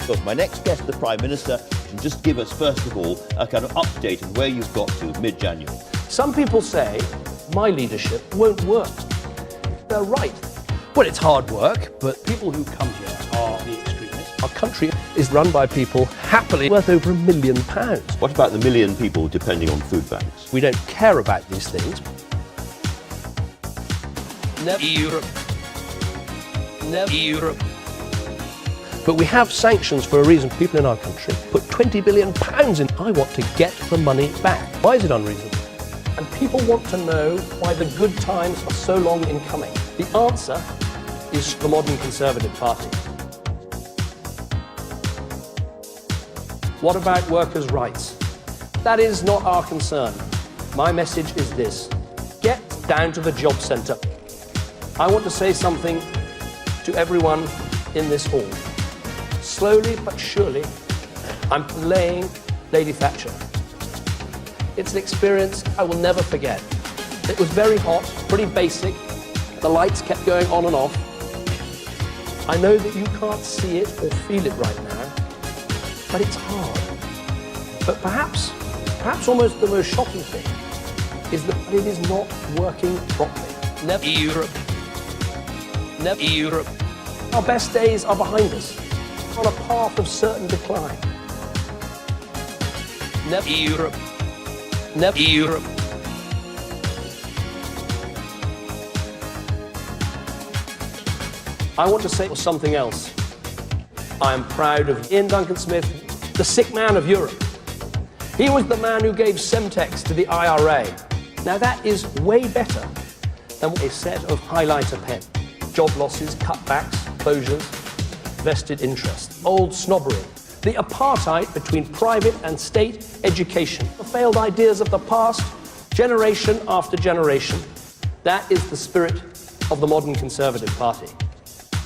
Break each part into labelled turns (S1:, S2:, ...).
S1: Look, my next guest, the Prime Minister, can just give us, first of all, a kind of update on where you've got to mid-January.
S2: Some people say my leadership won't work. They're right. Well, it's hard work, but people who come here are the extremists. Our country is run by people happily worth over £1 million.
S1: What about the million people depending on food banks?
S2: We don't care about these things. Never Europe. Never Europe. But we have sanctions for a reason. People in our country put £20 billion in. I want to get the money back. Why is it unreasonable? And people want to know why the good times are so long in coming. The answer is the modern Conservative Party. What about workers' rights? That is not our concern. My message is this: get down to the job centre. I want to say something to everyone in this hall. Slowly but surely, I'm laying Lady Thatcher. It's an experience I will never forget. It was very hot, pretty basic. The lights kept going on and off. I know that you can't see it or feel it right now, but it's hard. But perhaps almost the most shocking thing is that it is not working properly. Never Europe. Never Europe. Our best days are behind us, on a path of certain decline. Never Europe. Never Europe. I want to say something else. I am proud of Ian Duncan Smith, the sick man of Europe. He was the man who gave Semtex to the IRA. Now that is way better than a set of highlighter pen. Job losses, cutbacks, closures, vested interests, old snobbery, the apartheid between private and state education, the failed ideas of the past, generation after generation. That is the spirit of the modern Conservative Party.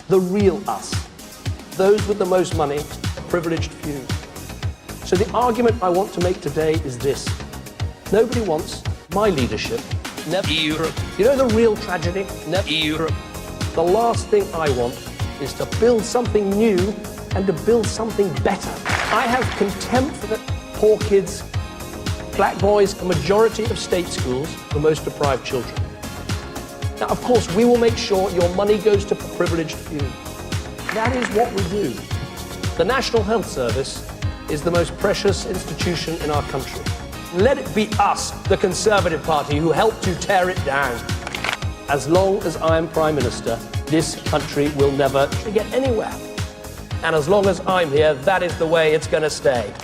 S2: The real us. Those with the most money, a privileged few. So the argument I want to make today is this: nobody wants my leadership. Never Europe. You know the real tragedy? Never Europe. The last thing I want is to build something new and to build something better. I have contempt for the poor kids, black boys, a majority of state schools, the most deprived children. Now, of course, we will make sure your money goes to privileged few. That is what we do. The National Health Service is the most precious institution in our country. Let it be us, the Conservative Party, who helped to tear it down. As long as I am Prime Minister, this country will never get anywhere. And as long as I'm here, that is the way it's going to stay.